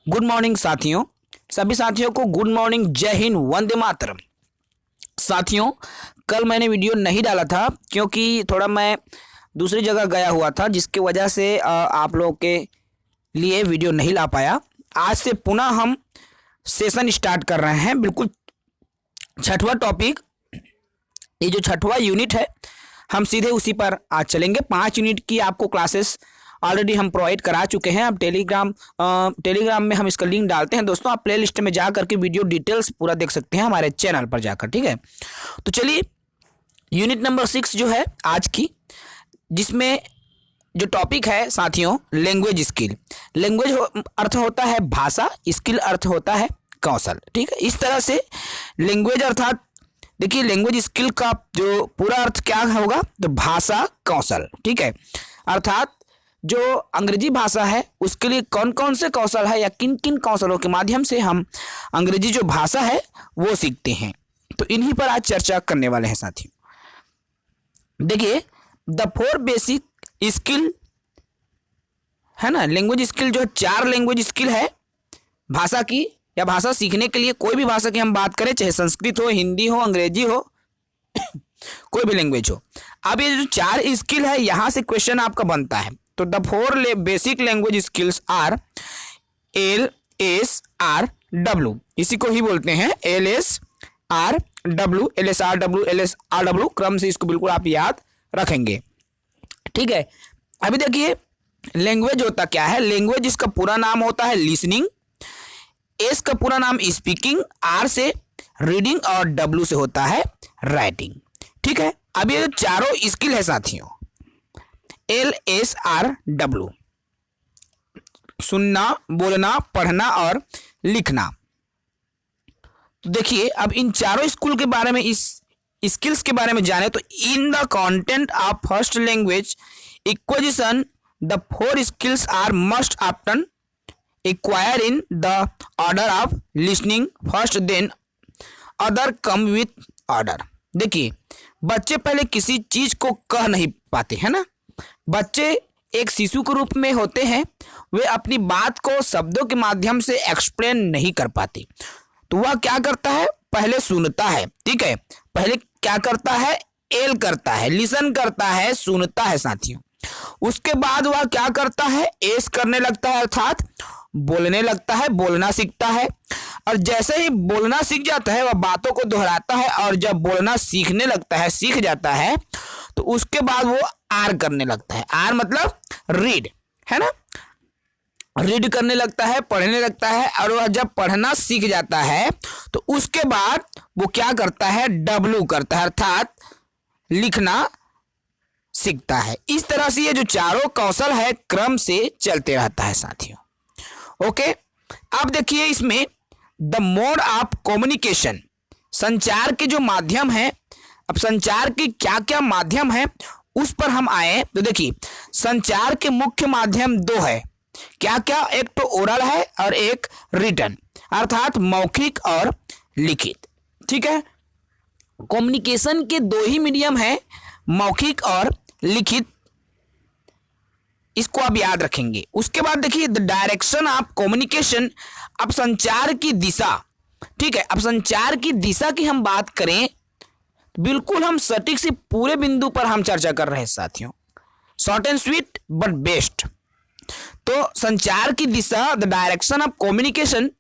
Good morning साथियों। सभी साथियों को गुड मॉर्निंग, जय हिंद, वंदे मातरम। साथियों, कल मैंने वीडियो नहीं डाला था क्योंकि थोड़ा मैं दूसरी जगह गया हुआ था, जिसकी वजह से आप लोगों के लिए वीडियो नहीं ला पाया। आज से पुनः हम सेशन स्टार्ट कर रहे हैं। बिल्कुल छठवां टॉपिक, ये जो छठवां यूनिट है, हम सीधे उसी पर आज चलेंगे। 5 यूनिट की आपको क्लासेस ऑलरेडी हम प्रोवाइड करा चुके हैं। अब टेलीग्राम में हम इसका लिंक डालते हैं। दोस्तों, आप प्लेलिस्ट में जा करके वीडियो डिटेल्स पूरा देख सकते हैं हमारे चैनल पर जाकर, ठीक है। तो चलिए, यूनिट नंबर 6 जो है आज की, जिसमें जो टॉपिक है साथियों, लैंग्वेज स्किल। लैंग्वेज अर्थ होता है भाषा, स्किल अर्थ होता है कौशल, ठीक है। इस तरह से लैंग्वेज अर्थात देखिए, लैंग्वेज स्किल का जो पूरा अर्थ क्या होगा, तो भाषा कौशल, ठीक है। अर्थात जो अंग्रेजी भाषा है उसके लिए कौन कौन से कौशल है या किन किन कौशलों के माध्यम से हम अंग्रेजी जो भाषा है वो सीखते हैं, तो इन्हीं पर आज चर्चा करने वाले हैं साथियों। देखिए, द 4 बेसिक स्किल है ना, लैंग्वेज स्किल जो 4 लैंग्वेज स्किल है भाषा की, या भाषा सीखने के लिए कोई भी भाषा की हम बात करें, चाहे संस्कृत हो, हिंदी हो, अंग्रेजी हो, कोई भी लैंग्वेज हो। अब ये जो 4 स्किल है, यहां से क्वेश्चन आपका बनता है। तो the 4 basic language skills are LSRW, इसी को ही बोलते हैं LSRW, LSRW क्रम से इसको बिल्कुल आप याद रखेंगे, ठीक है। अभी देखिए, लैंग्वेज होता क्या है। लैंग्वेज इसका पूरा नाम होता है लिसनिंग, एस का पूरा नाम स्पीकिंग, आर से रीडिंग और डब्ल्यू से होता है राइटिंग, ठीक है। अब ये चारों स्किल है साथियों, LSRW, सुनना, बोलना, पढ़ना और लिखना। तो देखिए, अब इन चारों स्कूल के बारे में, इस स्किल्स के बारे में जाने, तो in the content of first language acquisition the 4 skills are must often acquire in the order of listening first, then other come with order. देखिए, बच्चे पहले किसी चीज को कह नहीं पाते है ना। बच्चे एक शिशु के रूप में होते हैं, वे अपनी बात को शब्दों के माध्यम से एक्सप्लेन नहीं कर पाते। तो वह क्या करता है, पहले सुनता है, ठीक है। पहले क्या करता है, एल करता है, लिसन करता है, सुनता है साथियों। उसके बाद वह क्या करता है, एस करने लगता है, अर्थात बोलने लगता है, बोलना सीखता है। और जैसे ही बोलना सीख जाता है, वह बातों को दोहराता है, और जब बोलना सीखने लगता है, सीख जाता है, तो उसके बाद वो आर करने लगता है। आर मतलब रीड, है ना। रीड करने लगता है, पढ़ने लगता है, और वह जब पढ़ना सीख जाता है, तो उसके बाद वो क्या करता है, डब्ल्यू करता है, अर्थात लिखना सीखता है। इस तरह से ये जो चारों कौशल है क्रम से चलते रहता है साथियों, ओके। अब देखिए, इसमें द मोड ऑफ कम्युनिकेशन, संचार के जो माध्यम है, अब संचार के क्या क्या माध्यम है उस पर हम आए। तो देखिए, संचार के मुख्य माध्यम 2 है। क्या क्या, एक तो ओरल है और एक रिटन, अर्थात मौखिक और लिखित, ठीक है। कम्युनिकेशन के 2 ही मीडियम है, मौखिक और लिखित, इसको आप याद रखेंगे। उसके बाद देखिए, द डायरेक्शन ऑफ कम्युनिकेशन, अब संचार की दिशा, ठीक है। अब संचार की दिशा की हम बात करें, बिल्कुल हम सटीक से पूरे बिंदु पर हम चर्चा कर रहे हैं साथियों, short and sweet but best. तो संचार की दिशा, द डायरेक्शन ऑफ कम्युनिकेशन,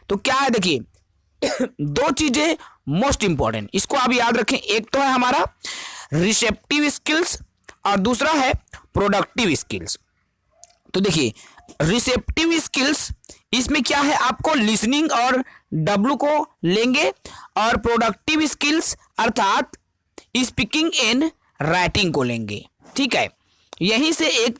तो क्या है, देखिए 2 चीजें मोस्ट इंपॉर्टेंट, इसको आप याद रखें। एक तो है हमारा रिसेप्टिव स्किल्स और दूसरा है प्रोडक्टिव स्किल्स। तो देखिए, रिसेप्टिव स्किल्स, इसमें क्या है, आपको लिसनिंग और डब्ल्यू को लेंगे, और प्रोडक्टिव स्किल्स अर्थात स्पीकिंग एंड राइटिंग को लेंगे, ठीक है। यहीं से एक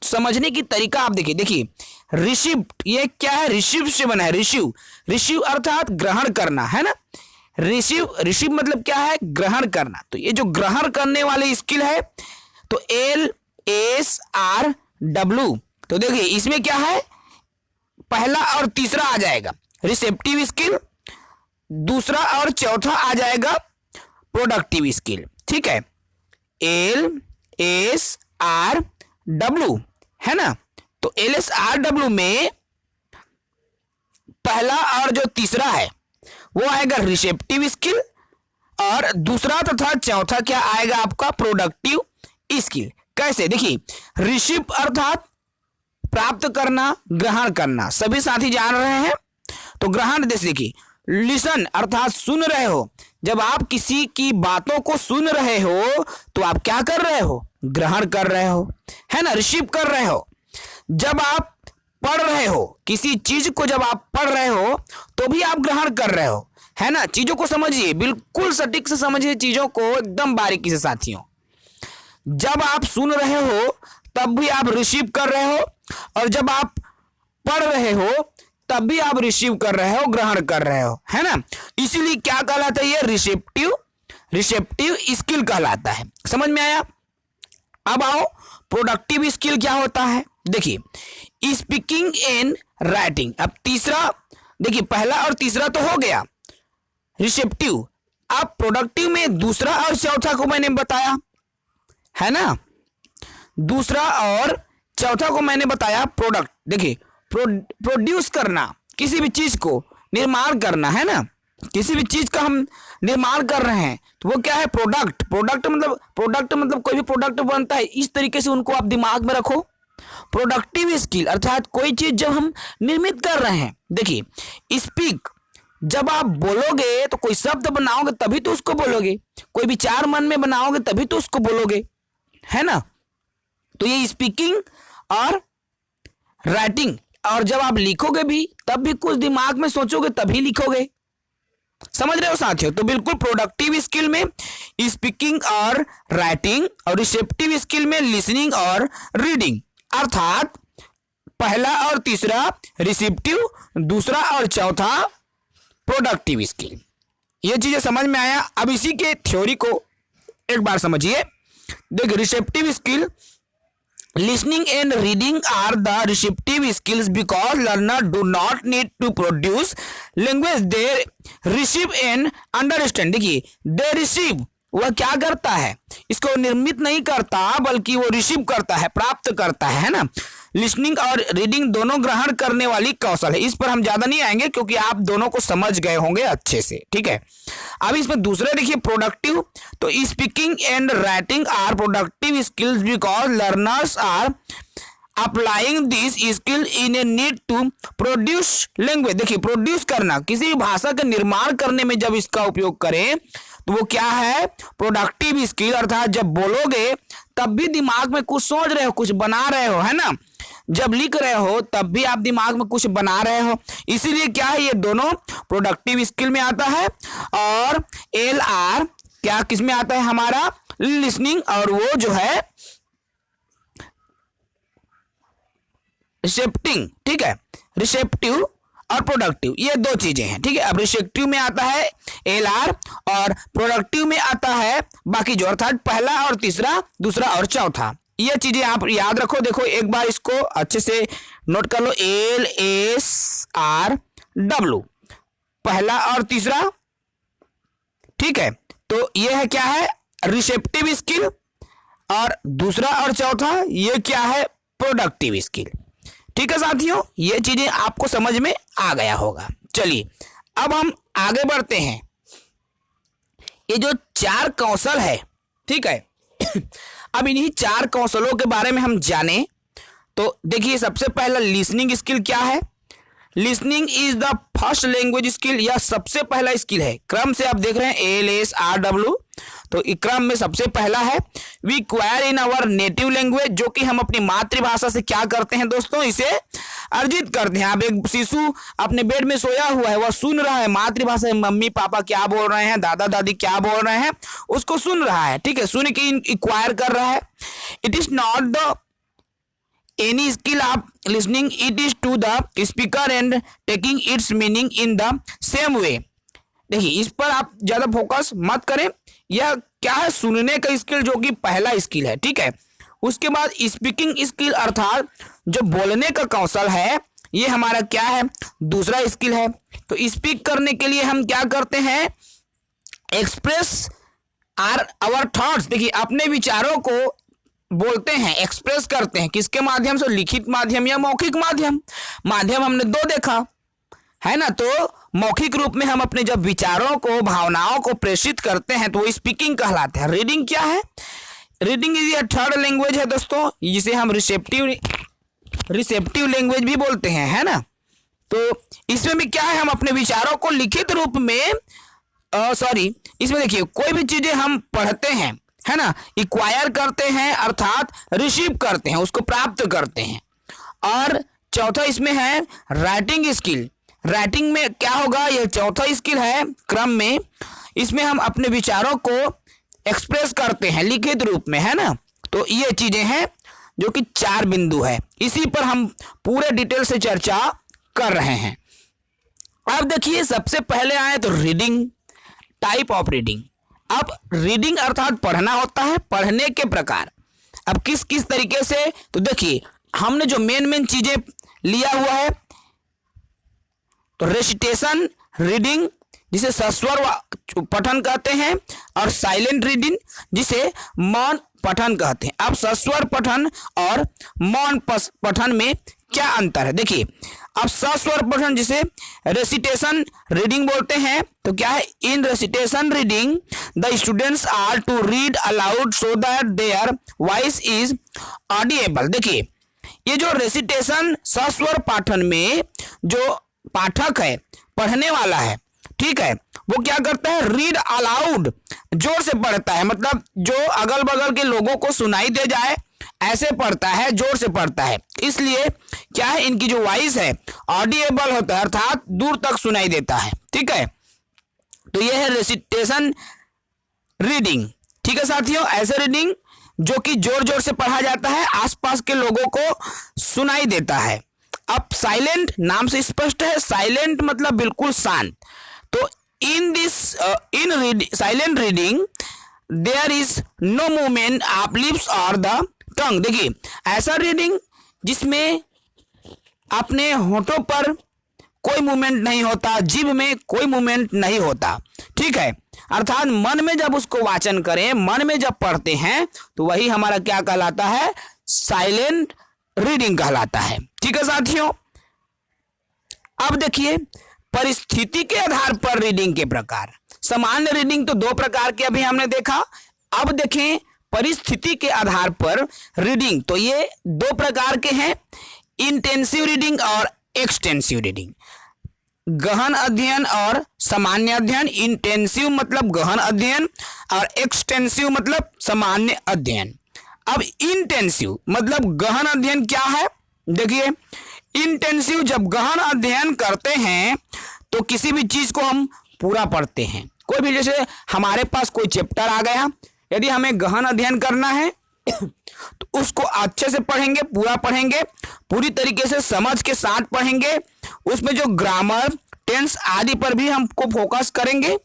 समझने की तरीका आप देखिए, रिसीव, ये क्या है, रिसीव से बना है, रिसीव अर्थात ग्रहण करना, है ना। रिसीव मतलब क्या है, ग्रहण करना। तो ये जो ग्रहण करने वाली स्किल है, तो LSRW, तो देखिए इसमें क्या है, पहला और तीसरा आ जाएगा रिसेप्टिव स्किल, दूसरा और चौथा आ जाएगा प्रोडक्टिव स्किल, ठीक है। LSRW है ना। तो LSRW में पहला और जो तीसरा है वो आएगा रिसेप्टिव स्किल, और दूसरा तथा चौथा क्या आएगा आपका प्रोडक्टिव स्किल। कैसे, देखिए रिसीव अर्थात प्राप्त करना, ग्रहण करना, सभी साथी जान रहे हैं। तो ग्रहण देखिए, लिसन अर्थात सुन रहे हो, जब आप किसी की बातों को सुन रहे हो तो आप क्या कर रहे हो, ग्रहण कर रहे हो, है ना, रिसीव कर रहे हो। जब आप पढ़ रहे हो, किसी चीज को जब आप पढ़ रहे हो तो भी आप ग्रहण कर रहे हो, है ना। चीजों को समझिए, बिल्कुल सटीक से समझिए चीजों को, एकदम बारीकी से साथियों। जब आप सुन रहे हो तब भी आप रिसीव कर रहे हो, और जब आप पढ़ रहे हो तब भी आप रिसीव कर रहे हो, ग्रहण कर रहे हो, है ना। इसीलिए क्या कहलाता है, ये रिसेप्टिव स्किल कहलाता है। समझ में आया। अब आओ प्रोडक्टिव स्किल क्या होता है। देखिए स्पीकिंग एंड राइटिंग। अब तीसरा देखिए, पहला और तीसरा तो हो गया रिसेप्टिव। अब प्रोडक्टिव में दूसरा और चौथा को मैंने बताया, है ना, दूसरा और चौथा को मैंने बताया प्रोडक्ट। देखिए प्रोड्यूस करना, किसी भी चीज को निर्माण करना, है ना, किसी भी चीज का हम निर्माण कर रहे हैं तो वो क्या है, प्रोडक्ट। प्रोडक्ट मतलब कोई भी प्रोडक्ट बनता है, इस तरीके से उनको आप दिमाग में रखो। प्रोडक्टिव स्किल अर्थात कोई चीज जब हम निर्मित कर रहे हैं। देखिए स्पीक, जब आप बोलोगे तो कोई शब्द बनाओगे तभी तो उसको बोलोगे, कोई विचार मन में बनाओगे तभी तो उसको बोलोगे, है ना। तो ये स्पीकिंग और राइटिंग, और जब आप लिखोगे भी तब भी कुछ दिमाग में सोचोगे तभी लिखोगे। समझ रहे हो साथियों। तो बिल्कुल प्रोडक्टिव स्किल में स्पीकिंग और राइटिंग, और रिसेप्टिव स्किल में लिसनिंग और रीडिंग। अर्थात पहला और तीसरा रिसेप्टिव, दूसरा और चौथा प्रोडक्टिव स्किल। ये चीजें समझ में आया। अब इसी के थ्योरी को एक बार समझिए। देखिए receptive skill, listening and reading are the receptive skills because learner do not need to produce language, they receive and understand। देखिए they receive, वह क्या करता है, इसको निर्मित नहीं करता बल्कि वो रिसीव करता है, प्राप्त करता है ना। लिसनिंग और रीडिंग दोनों ग्रहण करने वाली कौशल है। इस पर हम ज्यादा नहीं आएंगे क्योंकि आप दोनों को समझ गए होंगे अच्छे से, ठीक है। अब इसमें दूसरे देखिए प्रोडक्टिव, तो speaking and writing are productive skills because learners are applying this skill in a need to produce language. देखिए प्रोड्यूस करना, किसी भी भाषा का निर्माण करने में जब इसका उपयोग करें तो वो क्या है, प्रोडक्टिव स्किल। अर्थात जब बोलोगे तब भी दिमाग में कुछ सोच रहे हो, कुछ बना रहे हो, है ना। जब लिख रहे हो तब भी आप दिमाग में कुछ बना रहे हो, इसीलिए क्या है, ये दोनों प्रोडक्टिव स्किल में आता है। और LR क्या किस में आता है, हमारा लिसनिंग, और वो जो है रिसेप्टिंग, ठीक है। रिसेप्टिव और प्रोडक्टिव ये दो चीजें हैं, ठीक है। अब रिसेप्टिव में आता है LR और प्रोडक्टिव में आता है बाकी जो, अर्थात पहला और तीसरा, दूसरा और चौथा। ये चीजें आप याद रखो। देखो एक बार इसको अच्छे से नोट कर लो, LSRW, पहला और तीसरा, ठीक है। तो ये है क्या है, रिसेप्टिव स्किल, और दूसरा और चौथा ये क्या है, प्रोडक्टिव स्किल। ठीक है साथियों, ये चीजें आपको समझ में आ गया होगा। चलिए अब हम आगे बढ़ते हैं। ये जो 4 कौशल है, ठीक है, अब इन्हीं 4 कौशलों के बारे में हम जाने। तो देखिए सबसे पहला लिसनिंग स्किल क्या है। Listening is the first language skill, यह सबसे पहला स्किल है। क्रम से आप देख रहे हैं LSRW, तो क्रम में सबसे पहला है। We acquire in our native language, जो कि हम अपनी मातृभाषा से क्या करते हैं दोस्तों, इसे अर्जित करते हैं। अब एक शिशु अपने बेड में सोया हुआ है, वह सुन रहा है मातृभाषा में, मम्मी पापा क्या बोल रहे हैं, दादा दादी क्या बोल रहे हैं, उसको सुन रहा है, ठीक है, सुन के एक्वायर कर रहा है। It is not the any skill of listening, it is to the speaker and taking its meaning in the same way. देखिए इस पर आप ज्यादा फोकस मत करें, यह क्या है, सुनने का स्किल जो कि पहला स्किल है, ठीक है। उसके बाद स्पीकिंग स्किल अर्थात जो बोलने का कौशल है, ये हमारा क्या है, दूसरा स्किल है। तो स्पीक करने के लिए हम क्या करते हैं, एक्सप्रेस आवर थॉट्स। देखिए अपने विचारों को बोलते हैं, एक्सप्रेस करते हैं, किसके माध्यम से, लिखित माध्यम या मौखिक माध्यम। माध्यम हमने 2 देखा, है ना। तो मौखिक रूप में हम अपने जब विचारों को, भावनाओं को प्रेषित करते हैं तो वो स्पीकिंग कहलाते हैं। रीडिंग क्या है? Reading is a third language है दोस्तों, जिसे हम रिसेप्टिव लैंग्वेज भी बोलते हैं, है ना। तो इसमें भी क्या है, हम अपने विचारों को लिखित रूप में इसमें देखिए कोई भी चीजें हम पढ़ते हैं, है ना, इक्वायर करते हैं अर्थात रिसीव करते हैं, उसको प्राप्त करते हैं। और चौथा इसमें है राइटिंग स्किल। राइटिंग में क्या होगा, यह चौथा स्किल है क्रम में। इसमें हम अपने विचारों को एक्सप्रेस करते हैं लिखित रूप में, है ना। तो ये चीजें हैं जो कि 4 बिंदु है, इसी पर हम पूरे डिटेल से चर्चा कर रहे हैं। अब देखिए सबसे पहले आए तो रीडिंग, टाइप ऑफ रीडिंग। अब रीडिंग अर्थात पढ़ना होता है, पढ़ने के प्रकार। अब किस किस तरीके से, तो देखिए हमने जो मेन चीजें लिया हुआ है, तो रेसिटेशन रीडिंग जिसे सस्वर पठन कहते हैं, और साइलेंट रीडिंग जिसे मौन पठन कहते हैं। अब सस्वर पठन और मौन पठन में क्या अंतर है, देखिए। अब सस्वर पठन जिसे रेसिटेशन रीडिंग बोलते हैं, तो क्या है, in recitation reading the students are to read aloud so that their voice is audible. देखिए ये जो रेसिटेशन सस्वर पाठन में जो पाठक है, पढ़ने वाला है, ठीक है, वो क्या करता है, रीड अलाउड, जोर से पढ़ता है, मतलब जो अगल बगल के लोगों को सुनाई दे जाए ऐसे पढ़ता है, जोर से पढ़ता है। इसलिए क्या है, इनकी जो वॉइस है ऑडिएबल होता है अर्थात दूर तक सुनाई देता है, ठीक है। तो यह है रेसिटेशन रीडिंग, ठीक है साथियों। ऐसे रीडिंग जो कि जोर जोर से पढ़ा जाता है, आसपास के लोगों को सुनाई देता है। अब साइलेंट, नाम से स्पष्ट है, साइलेंट मतलब बिल्कुल शांत। तो in silent reading there is no movement of lips और द टंग। देखिए ऐसा रीडिंग जिसमें अपने होठों पर कोई मूवमेंट नहीं होता, जीभ में कोई मूवमेंट नहीं होता, ठीक है। अर्थात मन में जब उसको वाचन करें, मन में जब पढ़ते हैं, तो वही हमारा क्या कहलाता है, साइलेंट रीडिंग कहलाता है, ठीक है साथियों। अब देखिए परिस्थिति के आधार पर रीडिंग के प्रकार। सामान्य रीडिंग तो 2 प्रकार के अभी हमने देखा। अब देखें परिस्थिति के आधार पर रीडिंग, तो ये 2 प्रकार के हैं, इंटेंसिव रीडिंग और एक्सटेंसिव रीडिंग। गहन अध्ययन और सामान्य अध्ययन। इंटेंसिव मतलब गहन अध्ययन और एक्सटेंसिव मतलब सामान्य अध्ययन। अब इंटेंसिव मतलब गहन अध्ययन क्या है, देखिए इंटेंसिव जब गहन अध्ययन करते हैं तो किसी भी चीज को हम पूरा पढ़ते हैं। कोई भी, जैसे हमारे पास कोई चैप्टर आ गया, यदि हमें गहन अध्ययन करना है तो उसको अच्छे से पढ़ेंगे, पूरा पढ़ेंगे, पूरी तरीके से समझ के साथ पढ़ेंगे। उसमें जो ग्रामर, टेंस आदि पर भी हमको फोकस करेंगे,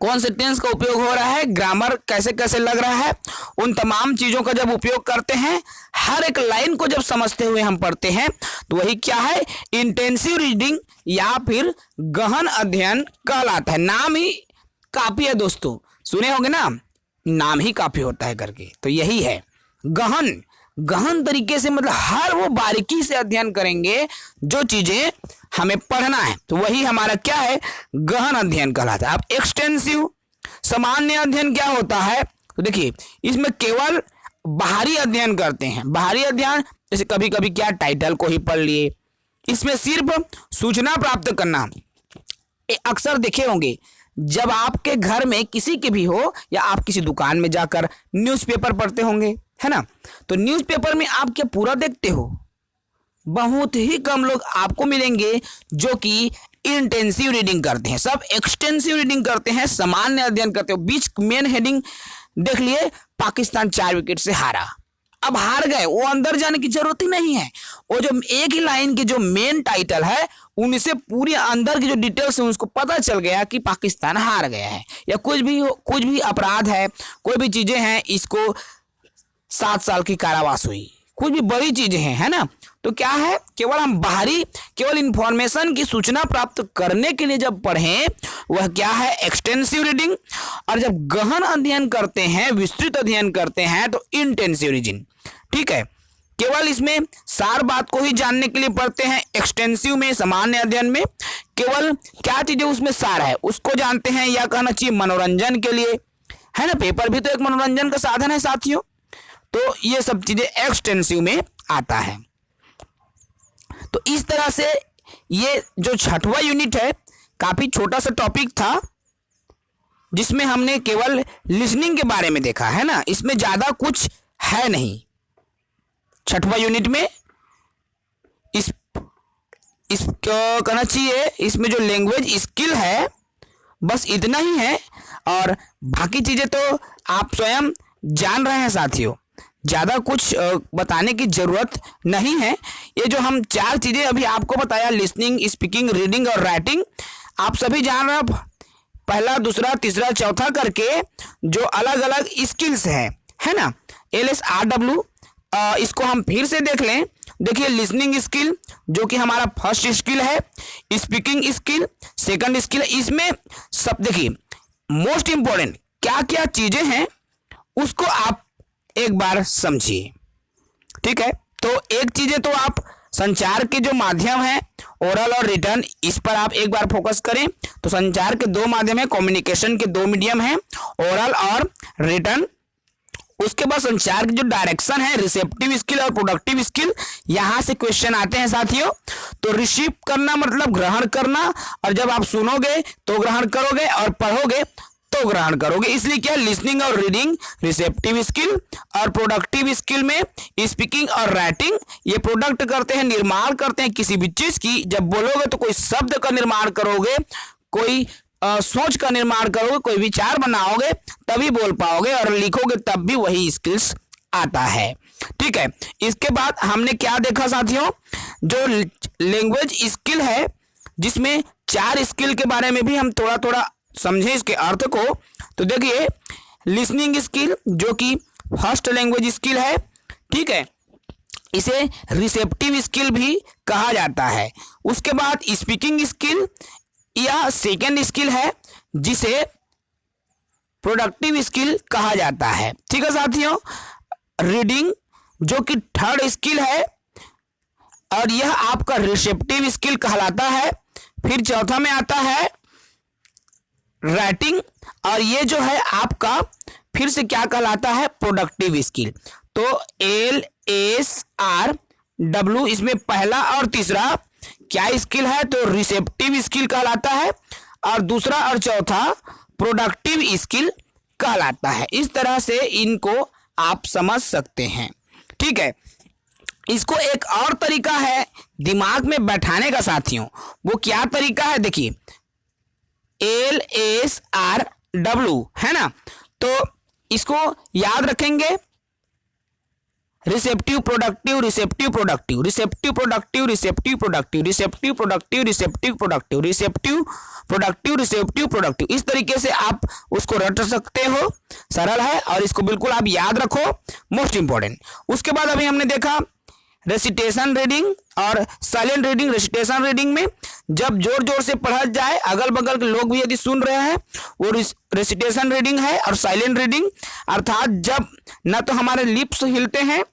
कौन से टेंस का उपयोग हो रहा है, ग्रामर कैसे कैसे लग रहा है, उन तमाम चीजों का जब उपयोग करते हैं, हर एक लाइन को जब समझते हुए हम पढ़ते हैं, तो वही क्या है, इंटेंसिव रीडिंग या फिर गहन अध्ययन कहलाता है। नाम ही काफी है दोस्तों, सुने होंगे ना, नाम ही काफी होता है करके, तो यही है गहन। गहन तरीके से मतलब हर वो बारीकी से अध्ययन करेंगे जो चीजें हमें पढ़ना है, तो वही हमारा क्या है, गहन अध्ययन कहलाता है। अब एक्सटेंसिव सामान्य अध्ययन क्या होता है, तो देखिए इसमें केवल बाहरी अध्ययन करते हैं। बाहरी अध्ययन जैसे कभी कभी क्या टाइटल को ही पढ़ लिए, इसमें सिर्फ सूचना प्राप्त करना। अक्सर देखे होंगे जब आपके घर में किसी के भी हो या आप किसी दुकान में जाकर न्यूज़पेपर पढ़ते होंगे, है ना, तो न्यूज़पेपर में आप क्या पूरा देखते हो, बहुत ही कम लोग आपको मिलेंगे जो कि इंटेंसिव रीडिंग करते हैं, सब एक्सटेंसिव रीडिंग करते हैं, सामान्य अध्ययन करते हो। बीच मेन हेडिंग देख लिए, पाकिस्तान 4 विकेट से हारा, अब हार गए, वो अंदर जाने की जरूरत ही नहीं है। वो जो एक ही लाइन के जो मेन टाइटल है उनसे पूरी अंदर की जो डिटेल्स है उसको पता चल गया कि पाकिस्तान हार गया है, या कुछ भी अपराध है, कोई भी चीजें हैं, इसको 7 साल की कारावास हुई, कुछ भी बड़ी चीजें हैं, है ना। तो क्या है, केवल हम बाहरी केवल इंफॉर्मेशन की सूचना प्राप्त करने के लिए जब पढ़ें, वह क्या है, एक्सटेंसिव रीडिंग। और जब गहन अध्ययन करते हैं, विस्तृत अध्ययन करते हैं, तो इंटेंसिव रीडिंग, ठीक है। केवल इसमें सार बात को ही जानने के लिए पढ़ते हैं। एक्सटेंसिव में, सामान्य अध्ययन में केवल क्या चीजें उसमें सार है उसको जानते हैं, या कहना चाहिए मनोरंजन के लिए, है ना। पेपर भी तो एक मनोरंजन का साधन है साथियों। तो ये सब चीजें एक्सटेंसिव में आता है। तो इस तरह से ये जो छठवां यूनिट है काफी छोटा सा टॉपिक था, जिसमें हमने केवल लिसनिंग के बारे में देखा, है ना। इसमें ज्यादा कुछ है नहीं छठवां यूनिट में। इस कहना चाहिए इसमें जो लैंग्वेज स्किल है बस इतना ही है, और बाकी चीजें तो आप स्वयं जान रहे हैं साथियों, ज्यादा कुछ बताने की जरूरत नहीं है। ये जो हम 4 चीजें अभी आपको बताया, लिसनिंग, स्पीकिंग, रीडिंग और राइटिंग, आप सभी जान रहे हैं पहला, दूसरा, तीसरा, चौथा करके जो अलग अलग स्किल्स हैं, है ना। LSRW, इसको हम फिर से देख लें। देखिए, लिसनिंग स्किल जो कि हमारा फर्स्ट स्किल है, स्पीकिंग स्किल सेकंड स्किल है। इसमें सब देखिए मोस्ट इंपॉर्टेंट क्या क्या चीजें हैं उसको आप एक बार समझिए, ठीक है। तो एक चीजें तो आप संचार के जो माध्यम है ओरल और रिटर्न, इस पर आप एक बार फोकस करें। तो संचार के 2 माध्यम है, कम्युनिकेशन के 2 मीडियम है, ओरल और रिटर्न। उसके बाद संचार की जो डायरेक्शन है, रिसेप्टिव स्किल और प्रोडक्टिव स्किल, यहां से क्वेश्चन आते हैं साथियों। तो रिसीव करना मतलब ग्रहण करना, और जब आप सुनोगे तो ग्रहण करोगे और पढ़ोगे तो ग्रहण करोगे। इसलिए क्या, लिसनिंग और रीडिंग रिसेप्टिव स्किल, और प्रोडक्टिव स्किल में स्पीकिंग और राइटिंग, ये प्रोडक्ट करते हैं, निर्माण करते हैं किसी भी चीज की। जब बोलोगे तो कोई शब्द का निर्माण करोगे, कोई सोच का निर्माण करोगे, कोई विचार बनाओगे तभी बोल पाओगे, और लिखोगे तब भी वही स्किल्स आता है, ठीक है। इसके बाद हमने क्या देखा साथियों, जो लैंग्वेज स्किल है जिसमें 4 स्किल के बारे में भी हम थोड़ा थोड़ा समझे इसके अर्थ को। तो देखिए, लिसनिंग स्किल जो कि फर्स्ट लैंग्वेज स्किल है, ठीक है, इसे रिसेप्टिव स्किल भी कहा जाता है। उसके बाद स्पीकिंग स्किल यह सेकेंड स्किल है, जिसे प्रोडक्टिव स्किल कहा जाता है, ठीक है साथियों। रीडिंग जो कि थर्ड स्किल है, और यह आपका रिसेप्टिव स्किल कहलाता है। फिर चौथा में आता है राइटिंग, और ये जो है आपका फिर से क्या कहलाता है, प्रोडक्टिव स्किल। तो LSRW इसमें पहला और तीसरा क्या स्किल है, तो रिसेप्टिव स्किल कहलाता है, और दूसरा और चौथा प्रोडक्टिव स्किल कहलाता है। इस तरह से इनको आप समझ सकते हैं, ठीक है। इसको एक और तरीका है दिमाग में बैठाने का साथियों, वो क्या तरीका है, देखिए LSRW है ना। तो इसको याद रखेंगे, receptive productive, receptive productive, receptive productive, receptive productive, receptive productive, receptive productive, receptive productive, receptive productive. इस तरीके से आप उसको रट सकते हो, सरल है, और इसको बिल्कुल आप याद रखो, मोस्ट इंपॉर्टेंट। उसके बाद अभी हमने देखा रेसिटेशन रीडिंग और साइलेंट रीडिंग। रेसिटेशन रीडिंग में जब जोर जोर से पढ़ा जाए, अगल बगल के लोग भी यदि सुन रहे हैं, वो रेसिटेशन रीडिंग है। और साइलेंट रीडिंग अर्थात जब न तो हमारे लिप्स हिलते हैं,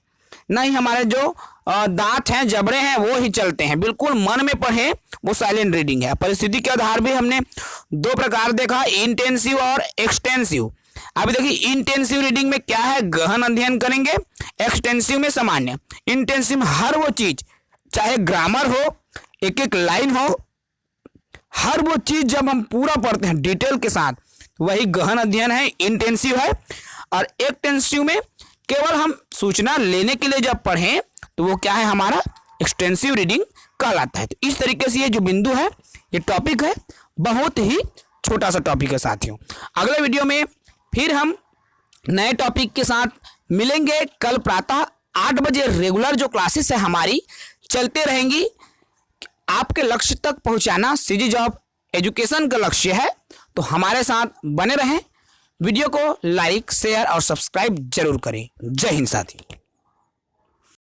न ही हमारे जो दांत हैं, जबड़े हैं, वो ही चलते हैं, बिल्कुल मन में पढ़े, वो साइलेंट रीडिंग है। परिस्थिति के आधार भी हमने 2 प्रकार देखा, इंटेंसिव और एक्सटेंसिव। अभी देखिए इंटेंसिव रीडिंग में क्या है, गहन अध्ययन करेंगे। एक्सटेंसिव में सामान्य। इंटेंसिव में हर वो चीज, चाहे ग्रामर हो, एक एक लाइन हो, हर वो चीज जब हम पूरा पढ़ते हैं डिटेल के साथ, वही गहन अध्ययन है, इंटेंसिव है। और एक्सटेंसिव में केवल हम सूचना लेने के लिए जब पढ़ें तो वो क्या है, हमारा एक्सटेंसिव रीडिंग कहलाता है। तो इस तरीके से ये जो बिंदु है, ये टॉपिक है, बहुत ही छोटा सा टॉपिक है साथियों। अगले वीडियो में फिर हम नए टॉपिक के साथ मिलेंगे। कल प्रातः 8 बजे रेगुलर जो क्लासेस है हमारी चलते रहेंगी। आपके लक्ष्य तक पहुंचाना सीजी जॉब एजुकेशन का लक्ष्य है, तो हमारे साथ बने रहें। वीडियो को लाइक, शेयर और सब्सक्राइब जरूर करें। जय हिंद साथी।